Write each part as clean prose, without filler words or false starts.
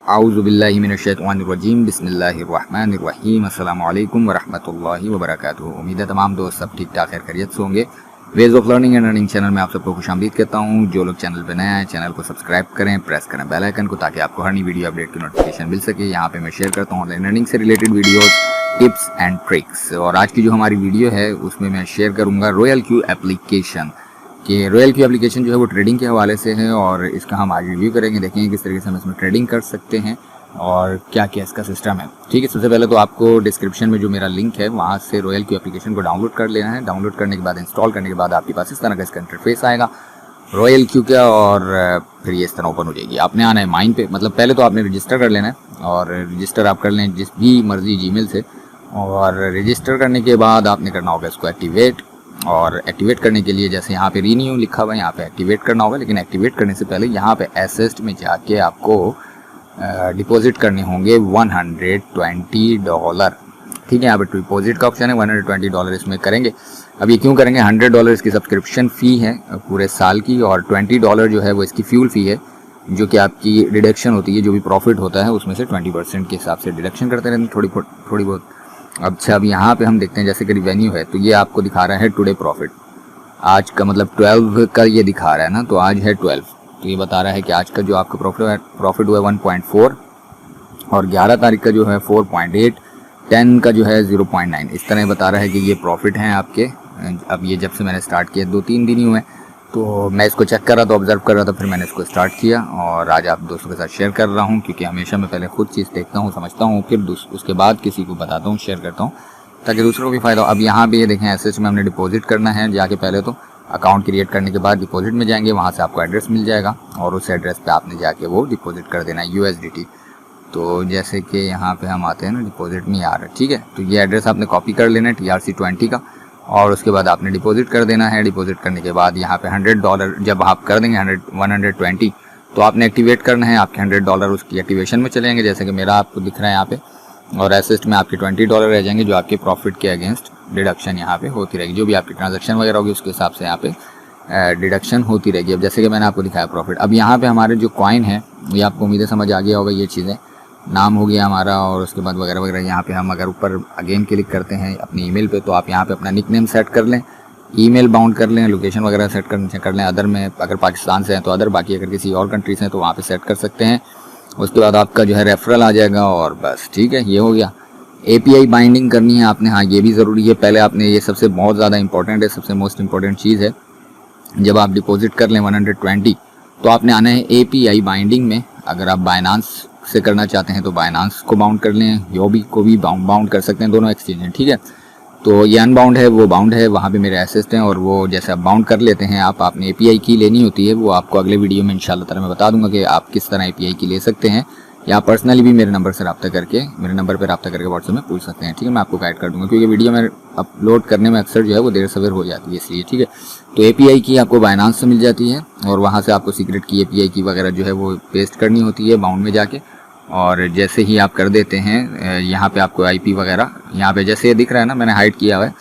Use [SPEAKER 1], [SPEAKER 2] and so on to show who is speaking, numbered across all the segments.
[SPEAKER 1] आऊज़ुबिल्लाहि मिनश्शैतानिर्रजीम बिस्मिल्लाहिर्रहमानिर्रहीम अस्सलामु अलैकुम वरहमतुल्लाहि वबरकातुहू। उम्मीद है तमाम दोस्त सब ठीक ठाक खैरियत से होंगे। Ways of learning and earning channel में आप सबको खुशामदीद कहता हूँ। जो लोग चैनल पर नए आए चैनल को सब्सक्राइब करें, प्रेस करें बेल आइकन को, ताकि आपको हर नई वीडियो अपडेट की नोटिफिकेशन मिल सके। यहाँ पे मैं शेयर करता हूँ ऑनलाइन अर्निंग से related videos, tips and tricks. और आज की जो हमारी वीडियो है उसमें मैं शेयर करूँगा रॉयल क्यू एप्लीकेशन कि रॉयल क्यू एप्लीकेशन जो है वो ट्रेडिंग के हवाले से है और इसका हम आज रिव्यू करेंगे, देखेंगे किस तरीके से हम इसमें ट्रेडिंग कर सकते हैं और क्या क्या इसका सिस्टम है। ठीक है, सबसे पहले तो आपको डिस्क्रिप्शन में जो मेरा लिंक है वहाँ से रॉयल क्यू एप्लीकेशन को डाउनलोड कर लेना है। डाउनलोड करने के बाद इंस्टॉल करने के बाद आपके पास इस तरह का इसका इंटरफेस आएगा रॉयल क्यू का, और फिर ये इस तरह ओपन हो जाएगी। आपने आना है माइन पे, मतलब पहले तो आपने रजिस्टर कर लेना है और रजिस्टर आप कर लें जिस भी मर्जी जीमेल से, और रजिस्टर करने के बाद आपने करना होगा इसको एक्टिवेट। और एक्टिवेट करने के लिए जैसे यहाँ पे रीन्यू लिखा हुआ है यहाँ पे एक्टिवेट करना होगा, लेकिन एक्टिवेट करने से पहले यहाँ पे एसेस्ट में जाके आपको डिपॉजिट करने होंगे $120। ठीक है, यहाँ पे डिपॉजिट का ऑप्शन है, $120 इसमें करेंगे। अब ये क्यों करेंगे? $100 इसकी सब्सक्रिप्शन फ़ी है पूरे साल की, और $20 जो है वो इसकी फ्यूल फ़ी है, जो कि आपकी डिडक्शन होती है, जो भी प्रॉफिट होता है उसमें से 20% के हिसाब से डिडक्शन करते रहते हैं थोड़ी बहुत। अच्छा, अब यहाँ पे हम देखते हैं जैसे कि रिवेन्यू है, तो ये आपको दिखा रहा है टुडे प्रॉफिट, आज का मतलब 12 का ये दिखा रहा है ना, तो आज है 12, तो ये बता रहा है कि आज का जो आपका प्रॉफिट हुआ है 1.4, और 11 तारीख का जो है 4.8, 10 का जो है 0.9, इस तरह बता रहा है कि ये प्रॉफिट हैं आपके। अब ये जब से मैंने स्टार्ट किया 2-3 दिन ही हुए, तो मैं इसको चेक कर रहा था, ऑब्जर्व कर रहा था, फिर मैंने इसको स्टार्ट किया और आज आप दोस्तों के साथ शेयर कर रहा हूँ, क्योंकि हमेशा मैं पहले खुद चीज़ देखता हूँ, समझता हूँ, फिर उसके बाद किसी को बताता हूँ, शेयर करता हूँ, ताकि दूसरों को भी फ़ायदा हो। अब यहाँ पे ये देखें एसेट्स में हमने डिपॉजिट करना है, जाके पहले तो अकाउंट क्रिएट करने के बाद डिपॉजिट में जाएंगे, वहाँ से आपको एड्रेस मिल जाएगा और उस एड्रेस पे आपने जाके वो डिपॉजिट कर देना है USDT। तो जैसे कि यहाँ पे हम आते हैं ना, डिपॉजिट में आ रहा है, ठीक है, तो ये एड्रेस आपने कॉपी कर लेना है TRC20 का, और उसके बाद आपने डिपॉजिट कर देना है। डिपॉजिट करने के बाद यहाँ पे $100 जब आप कर देंगे 120, तो आपने एक्टिवेट करना है, आपके $100 उसकी एक्टिवेशन में चले जाएंगे, जैसे कि मेरा आपको दिख रहा है यहाँ पे, और एसेस्ट में आपके $20 रह जाएंगे, जो आपके प्रॉफिट के अगेंस्ट डिडक्शन यहाँ पे होती रहेगी, जो भी आपकी ट्रांजैक्शन वगैरह होगी उसके हिसाब से यहाँ पे डिडक्शन होती रहेगी। अब जैसे कि मैंने आपको दिखाया प्रॉफिट, अब यहाँ पे हमारे जो कॉइन है ये आपको उम्मीद समझ आ गया होगा, ये चीज़ें नाम हो गया हमारा, और उसके बाद वगैरह वगैरह। यहाँ पे हम अगर ऊपर अगेन क्लिक करते हैं अपनी ईमेल पे, तो आप यहाँ पे अपना निकनेम सेट कर लें, ईमेल बाउंड कर लें, लोकेशन वगैरह सेट कर लें। अदर में अगर पाकिस्तान से हैं तो अदर, बाकी अगर किसी और कंट्री से हैं तो वहाँ पे सेट कर सकते हैं। उसके बाद आपका जो है रेफरल आ जाएगा और बस, ठीक है, ये हो गया। API बाइंडिंग करनी है आपने, हाँ ये भी ज़रूरी है। पहले आपने, ये सबसे बहुत ज़्यादा इंपॉर्टेंट है, सबसे मोस्ट इंपॉर्टेंट चीज़ है, जब आप डिपॉजिट कर लें 120, तो आपने आना है API बाइंडिंग में। अगर आप बाइनांस से करना चाहते हैं तो बाइनांस को बाउंड कर लें, योबी को भी बाउंड कर सकते हैं, दोनों एक्सचेंज हैं, ठीक है। तो ये अनबाउंड है, वो बाउंड है, वहाँ पे मेरे एसेस्ट हैं, और वो जैसे आप बाउंड कर लेते हैं आपने API की लेनी होती है, वो आपको अगले वीडियो में इंशाल्लाह ताला मैं बता दूंगा कि आप किस तरह API की ले सकते हैं, या पर्सनली भी मेरे नंबर से रब्ता करके, मेरे नंबर पर रब्ता करके व्हाट्सएप में पूछ सकते हैं, ठीक है। मैं आपको गाइड कर दूंगा, क्योंकि वीडियो में अपलोड करने में अक्सर जो है वो देर सवेर हो जाती है, इसलिए, ठीक है। तो API की आपको बाइनांस से मिल जाती है, और वहाँ से आपको सीक्रेट की API की वगैरह जो है वो पेस्ट करनी होती है बाउंड में जाके, और जैसे ही आप कर देते हैं यहाँ पे आपको IP वगैरह, यहाँ पे जैसे ये दिख रहा है ना, मैंने हाइड किया हुआ है,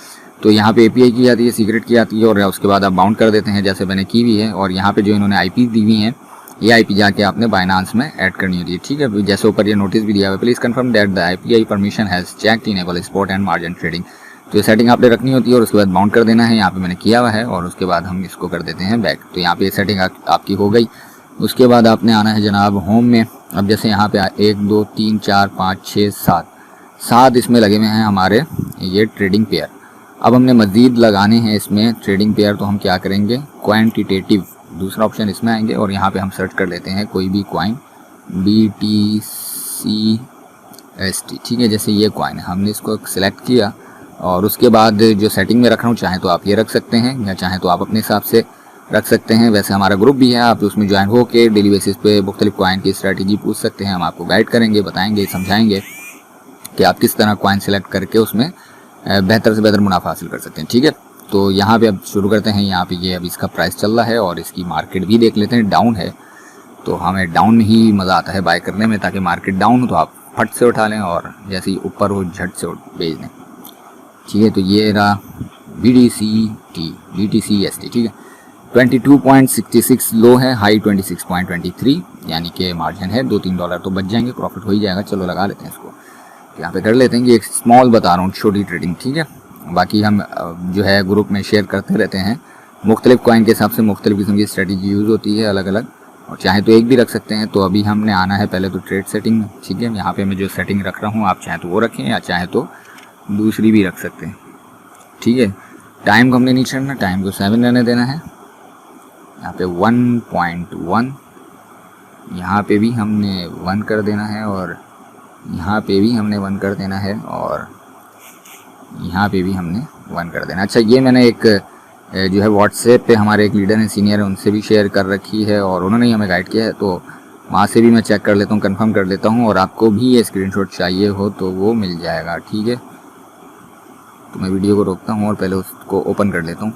[SPEAKER 1] तो यहाँ पे API की आती है, सीक्रेट की आती है, और उसके बाद आप बाउंड कर देते हैं जैसे मैंने की हुई है। और यहाँ पे जो इन्होंने IP दी हुई है, ये IP जाके आपने बाइनांस में ऐड करनी होती है, ठीक है। जैसे ऊपर ये नोटिस भी दिया हुआ है, please confirm that the API permission has checked enable spot and margin trading. तो ये सेटिंग आपने रखनी होती है, और उसके बाद बाउंड कर देना है, यहाँ पे मैंने किया हुआ है, और उसके बाद हम इसको कर देते हैं बैक। तो यहाँ पे सेटिंग आपकी हो गई। उसके बाद आपने आना है जनाब होम में। अब जैसे यहाँ पे 1 2 3 4 5 6 7 इसमें लगे हुए हैं हमारे ये ट्रेडिंग पेयर। अब हमने मज़ीद लगाने हैं इसमें ट्रेडिंग पेयर, तो हम क्या करेंगे, क्वांटिटेटिव दूसरा ऑप्शन इसमें आएंगे, और यहाँ पे हम सर्च कर लेते हैं कोई भी कॉइन BTCST, ठीक है। जैसे ये कॉइन है, हमने इसको सिलेक्ट किया, और उसके बाद जो सेटिंग में रख रहा हूँ, चाहे तो आप ये रख सकते हैं, या चाहे तो आप अपने हिसाब से रख सकते हैं। वैसे हमारा ग्रुप भी है, आप उसमें ज्वाइन हो के डेली बेसिस पे मुख्तलिफ कॉइन की स्ट्रैटेजी पूछ सकते हैं, हम आपको गाइड करेंगे, बताएंगे, समझाएंगे कि आप किस तरह कॉइन सेलेक्ट करके उसमें बेहतर से बेहतर मुनाफा हासिल कर सकते हैं, ठीक है। तो यहाँ पे अब शुरू करते हैं। यहाँ पे ये अब इसका प्राइस चल रहा है, और इसकी मार्केट भी देख लेते हैं, डाउन है, तो हमें डाउन में ही मज़ा आता है बाय करने में, ताकि मार्केट डाउन हो तो आप फट से उठा लें, और जैसे ही ऊपर हो झट से बेच दें, ठीक है। तो ये रहा BTCST, ठीक है। 22.66 लो है, हाई 26.23, यानी कि मार्जिन है $2-3 तो बच जाएंगे, प्रॉफिट हो ही जाएगा। चलो लगा लेते हैं इसको, यहाँ पे कर लेते हैं कि एक स्मॉल बता रहा हूँ, छोटी ट्रेडिंग, ठीक है। बाकी हम जो है ग्रुप में शेयर करते रहते हैं, मुख्तलिफ कॉइन के हिसाब से मुख्तलिफ किस्म की स्ट्रेटजी यूज़ होती है अलग अलग, और चाहे तो एक भी रख सकते हैं। तो अभी हमने आना है पहले तो ट्रेड सेटिंग में, ठीक है। यहाँ पे मैं जो सेटिंग रख रहा हूँ आप चाहे तो वो रखें या चाहे तो दूसरी भी रख सकते हैं, ठीक है। टाइम को हमने नहीं छेड़ना, टाइम को 7 रहने देना है। यहाँ पे 1.1, यहाँ पे भी हमने 1 कर देना है, और यहाँ पे भी हमने 1 कर देना है, और यहाँ पे भी हमने 1 कर देना। अच्छा, ये मैंने एक जो है व्हाट्सएप पे हमारे एक लीडर हैं, सीनियर हैं, उनसे भी शेयर कर रखी है और उन्होंने ही हमें गाइड किया है, तो वहाँ से भी मैं चेक कर लेता हूँ, कंफर्म कर लेता हूँ। और आपको भी ये स्क्रीनशॉट चाहिए हो तो वो मिल जाएगा, ठीक है। तो मैं वीडियो को रोकता हूँ और पहले उसको ओपन कर लेता हूँ।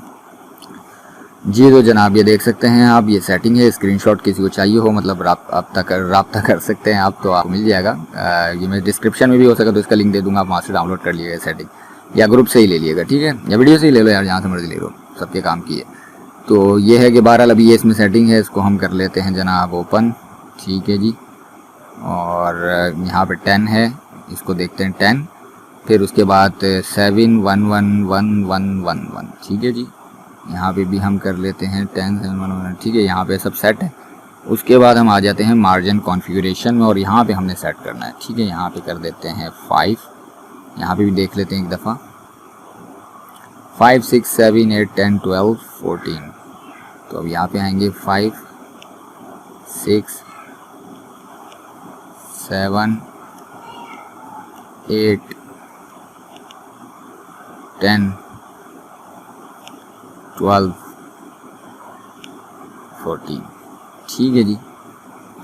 [SPEAKER 1] जी तो जनाब, ये देख सकते हैं आप, ये सेटिंग है। स्क्रीनशॉट किसी को चाहिए हो, मतलब राब्ता कर सकते हैं आप, तो आपको मिल जाएगा। ये मैं डिस्क्रिप्शन में भी हो सका तो इसका लिंक दे दूंगा, आप वहाँ से डाउनलोड कर लीजिएगा सेटिंग, या ग्रुप से ही ले लीजिएगा, ठीक है, या वीडियो से ही ले लो यार, जहाँ से मर्जी ले लो, सबके काम की है। तो ये है कि बहरहाल अभी ये इसमें सेटिंग है, इसको हम कर लेते हैं जनाब ओपन, ठीक है जी। और यहाँ पे 10 है, इसको देखते हैं 10, फिर उसके बाद 7111111, ठीक है जी। यहाँ पे भी हम कर लेते हैं 10 711, ठीक है। यहाँ पे सब सेट है। उसके बाद हम आ जाते हैं मार्जिन कॉन्फ़िगरेशन में, और यहाँ पे हमने सेट करना है, ठीक है। यहाँ पे कर देते हैं 5, यहाँ पे भी देख लेते हैं एक दफ़ा, 5 6 7 8 10 12 14। तो अब यहाँ पे आएंगे 5 6 7 8 10 12 14, ठीक है जी।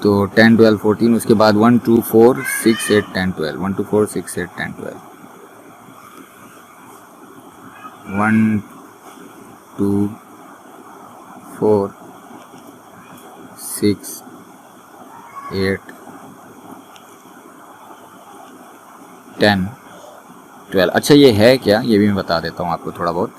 [SPEAKER 1] तो 10 12 14, उसके बाद 1 2 4 6 8 10 12, 1 2 4 6 8 10 12, 1 2 4 6 8 10 12। अच्छा, ये है क्या, ये भी मैं बता देता हूँ आपको थोड़ा बहुत।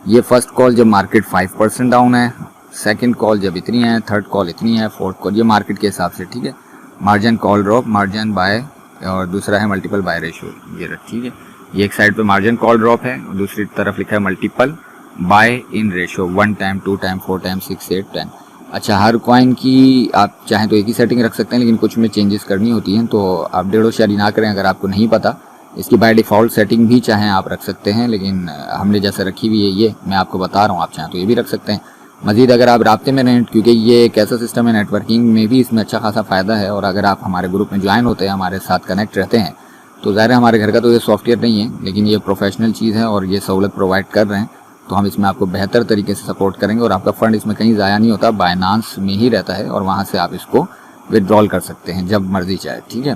[SPEAKER 1] ये फर्स्ट कॉल जब मार्केट 5% डाउन है, सेकंड कॉल जब इतनी है, थर्ड कॉल इतनी है, फोर्थ कॉल, ये मार्केट के हिसाब से, ठीक है। Margin call drop, margin bye, और दूसरा है मल्टीपल बाय रेशियो, ये ठीक है। ये एक साइड पे मार्जिन कॉल ड्रॉप है, और दूसरी तरफ लिखा है multiple bye in ratio, 1 time 2 time 4 time 6 8 10। अच्छा, हर कॉइन की आप चाहें तो एक ही सेटिंग रख सकते हैं, लेकिन कुछ में चेंजेस करनी होती हैं, तो आप डेढ़ होशियारी ना करें अगर आपको नहीं पता। इसकी बाय डिफ़ॉल्ट सेटिंग भी चाहें आप रख सकते हैं, लेकिन हमने जैसे रखी हुई है ये मैं आपको बता रहा हूँ, आप चाहें तो ये भी रख सकते हैं। मज़ीद अगर आप राब्ते में रहें, क्योंकि ये एक ऐसा सिस्टम है, नेटवर्किंग में भी इसमें अच्छा खासा फ़ायदा है, और अगर आप हमारे ग्रुप में ज्वाइन होते हैं, हमारे साथ कनेक्ट रहते हैं, तो ज़ाहिर है हमारे घर का तो ये सॉफ्टवेयर नहीं है, लेकिन ये प्रोफेशनल चीज़ है और ये सहूलत प्रोवाइड कर रहे हैं, तो हम इसमें आपको बेहतर तरीके से सपोर्ट करेंगे, और आपका फ़ंड इसमें कहीं ज़ाया नहीं होता, बाइनांस में ही रहता है, और वहाँ से आप इसको विड्रॉल कर सकते हैं जब मर्ज़ी चाहे, ठीक है।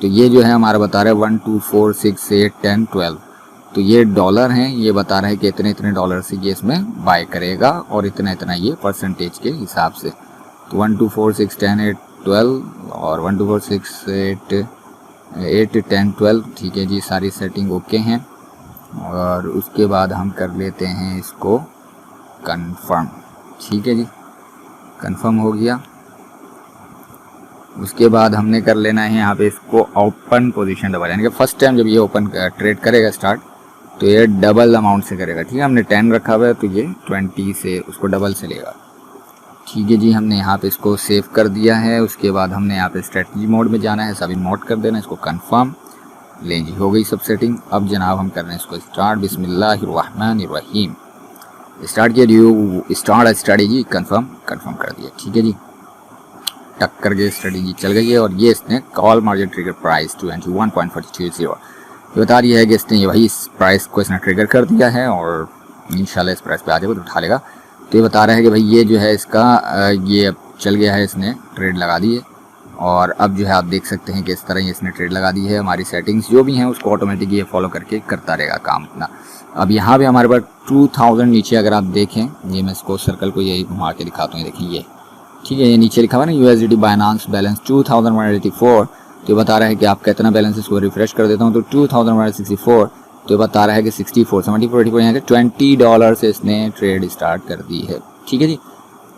[SPEAKER 1] तो ये जो है हमारा बता रहा है 1 2 4 6 8 10 12, तो ये डॉलर हैं, ये बता रहा है कि इतने इतने डॉलर से ये इसमें बाय करेगा, और इतना इतना ये परसेंटेज के हिसाब से। तो 1 2 4 6 10 8 12 और 1 2 4 6 8 10 12, ठीक है जी। सारी सेटिंग ओके हैं, और उसके बाद हम कर लेते हैं इसको कंफर्म, ठीक है जी। कंफर्म हो गया। उसके बाद हमने कर लेना है यहाँ पे इसको ओपन पोजीशन डबल, यानी कि फर्स्ट टाइम जब ये ओपन ट्रेड करेगा स्टार्ट, तो ये डबल अमाउंट से करेगा, ठीक है। हमने 10 रखा हुआ है, तो ये 20 से उसको डबल से लेगा, ठीक है जी। हमने यहाँ पे इसको सेव कर दिया है। उसके बाद हमने यहाँ पे स्ट्रेटजी मोड में जाना है, सभी मोड कर देना, इसको कंफर्म, लें जी, हो गई सब सेटिंग। अब जनाब हम कर रहे हैं इसको स्टार्ट, बिस्मिल्लाहिर्रहमानिर्रहीम। स्टार्ट किया, ड्यू स्टार्ट स्ट्रेटजी, कंफर्म कर दिया, ठीक है जी। टक करके स्ट्रेटजी चल गई है, और ये इसने कॉल मार्जिन ट्रिगर प्राइस 21.420 ये बता रही है कि इसने वही इस प्राइस को इसने ट्रिगर कर दिया है, और इंशाल्लाह इस प्राइस पे आ जाएगा तो उठा लेगा। तो ये बता रहा है कि भाई ये जो है इसका ये अब चल गया है, इसने ट्रेड लगा दी है, और अब जो है आप देख सकते हैं कि इस तरह ये इसने ट्रेड लगा दी है। हमारी सेटिंग्स जो भी हैं उसको ऑटोमेटिक ये फॉलो करके करता रहेगा काम अपना। अब यहाँ पे हमारे पास 2000 नीचे अगर आप देखें, ये मैं इसको सर्कल को यही घुमा के दिखाता हूँ, ये देखें ये, ठीक है, ये नीचे लिखा हुआ है ना USDT बाइनांस बैलेंस 2184, तो ये बता रहा है कि आपका इतना बैलेंस, इसको रिफ्रेश कर देता हूँ तो 2164, तो ये बता रहा है कि 64 74 84 यहाँ के $20 से इसने ट्रेड स्टार्ट कर दी है, ठीक है जी।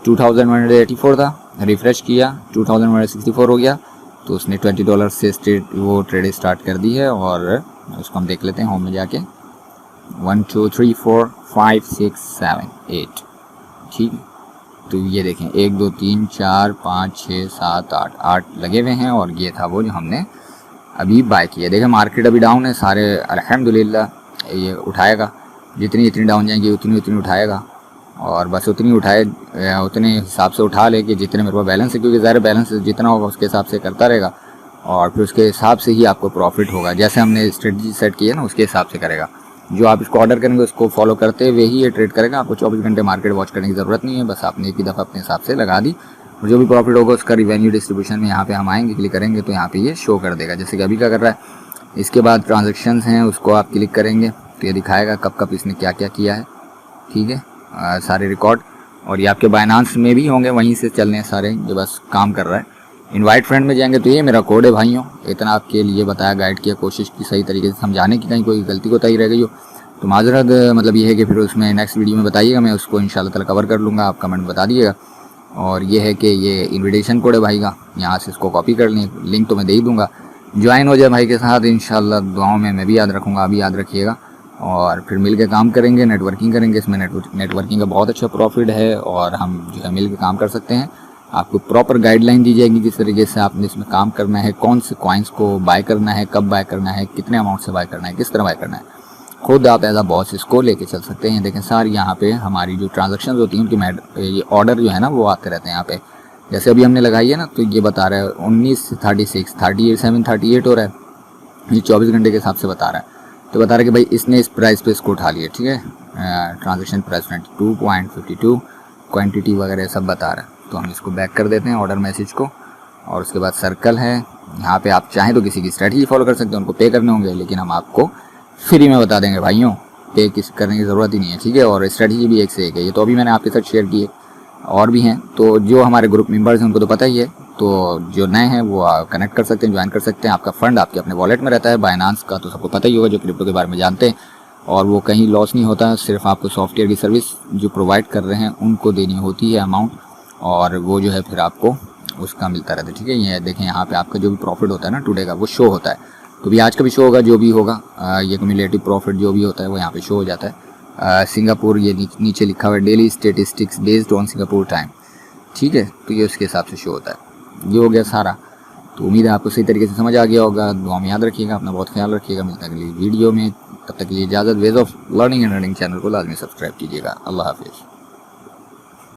[SPEAKER 1] 2184 था, रिफ़्रेश किया 2164 हो गया, तो उसने $20 से वो ट्रेड स्टार्ट कर दी है। और उसको हम देख लेते हैं होम में जाके 1 2 3 4 5 6 7 8, ठीक है। तो ये देखें 1 2 3 4 5 6 7 8 लगे हुए हैं, और ये था वो जो हमने अभी बाय किया। देखें मार्केट अभी डाउन है, सारे अल्हम्दुलिल्लाह ये उठाएगा, जितनी डाउन जाएंगी उतनी उठाएगा, और बस उतनी उठाए, उतने हिसाब से उठा ले कि जितने मेरे पास बैलेंस है, क्योंकि ज़्यादा बैलेंस जितना होगा उसके हिसाब से करता रहेगा, और फिर उसके हिसाब से ही आपको प्रॉफिट होगा। जैसे हमने स्ट्रेटजी सेट की है ना, उसके हिसाब से करेगा। जो आप इसको ऑर्डर करेंगे उसको फॉलो करते हुए ही ये ट्रेड करेगा। आपको 24 घंटे मार्केट वॉच करने की ज़रूरत नहीं है, बस आपने एक ही दफ़ा अपने हिसाब से लगा दी, और जो भी प्रॉफिट होगा उसका रिवेन्यू डिस्ट्रीब्यूशन में यहाँ पे हम आएंगे, क्लिक करेंगे तो यहाँ पे ये शो कर देगा, जैसे कि अभी क्या कर रहा है। इसके बाद ट्रांजेक्शन्स हैं, उसको आप क्लिक करेंगे तो ये दिखाएगा कब कब इसने क्या क्या किया है, ठीक है, सारे रिकॉर्ड। और ये आपके बाइनांस में भी होंगे, वहीं से चलने हैं सारे, जो बस काम कर रहा है। इनवाइट फ्रेंड में जाएंगे तो ये मेरा कोड है भाइयों, इतना आपके लिए बताया, गाइड किया, कोशिश की सही तरीके से समझाने की, कहीं कोई गलती कोताही रह गई हो तो माजरत, मतलब ये है कि फिर उसमें नेक्स्ट वीडियो में बताइएगा, मैं उसको इंशाल्लाह ताला कवर कर लूँगा, आप कमेंट बता दीजिएगा। और ये है कि ये इन्विटेशन कोड है भाई का, यहाँ से इसको कॉपी कर लें, लिंक तो मैं दे ही दूँगा, ज्वाइन हो जाए भाई के साथ, इंशाल्लाह दुआओं में मैं भी याद रखूँगा, अभी याद रखिएगा, और फिर मिल के काम करेंगे, नेटवर्किंग करेंगे। इसमें नेटवर्किंग का बहुत अच्छा प्रॉफिट है, और हम जो है मिल के काम कर सकते हैं। आपको प्रॉपर गाइडलाइन दी जाएगी किस तरीके से आपने इसमें काम करना है, कौन से कॉइन्स को बाय करना है, कब बाय करना है, कितने अमाउंट से बाय करना है, किस तरह बाय करना है। खुद आप एज अ बॉस इसको लेके चल सकते हैं। देखें सारी यहाँ पे हमारी जो ट्रांजेक्शन होती हैं उनकी ये ऑर्डर जो है ना वो आते रहते हैं यहाँ पे। जैसे अभी हमने लगाई है ना, तो ये बता रहा है 1936 3738 हो रहा है, ये 24 घंटे के हिसाब से बता रहा है। तो बता रहा है कि भाई इसने इस प्राइस पे इसको उठा लिया, ठीक है। ट्रांजेक्शन प्राइस 22.52, क्वांटिटी वगैरह सब बता रहा है। तो हम इसको बैक कर देते हैं ऑर्डर मैसेज को, और उसके बाद सर्कल है यहाँ पे। आप चाहें तो किसी की स्ट्रेटजी फॉलो कर सकते हैं, उनको पे करने होंगे, लेकिन हम आपको फ्री में बता देंगे भाइयों, पे किस करने की ज़रूरत ही नहीं है, ठीक है। और स्ट्रेटजी भी एक से एक है, ये तो अभी मैंने आपके साथ शेयर की है, और भी हैं। तो जो हमारे ग्रुप मेंबर्स हैं उनको तो पता ही है, तो जो नए हैं वो कनेक्ट कर सकते हैं, ज्वाइन कर सकते हैं। आपका फंड आपके अपने वॉलेट में रहता है, बाइनांस का तो सबको पता ही होगा जो क्रिप्टो के बारे में जानते हैं, और वो कहीं लॉस नहीं होता, सिर्फ आपको सॉफ्टवेयर की सर्विस जो प्रोवाइड कर रहे हैं उनको देनी होती है अमाउंट, और वो जो है फिर आपको उसका मिलता रहता है, ठीक है। ये देखें यहाँ पे आपका जो भी प्रॉफिट होता है ना टुडे का, वो शो होता है। तो भी आज का भी शो होगा, जो भी होगा, ये क्यूमुलेटिव प्रॉफिट जो भी होता है वो यहाँ पे शो हो जाता है। सिंगापुर ये नीचे लिखा हुआ है, daily statistics based on Singapore time, ठीक है। तो ये उसके हिसाब से शो होता है। ये हो गया सारा। तो उम्मीद है आपको सही तरीके से समझ आ गया होगा। दुआ में याद रखिएगा, अपना बहुत ख्याल रखिएगा। मिलता है अगली वीडियो में, तब तक के लिए इजाज़त। Ways of learning and earning channel को लाजमी सब्सक्राइब कीजिएगा। अल्लाह हाफिज़।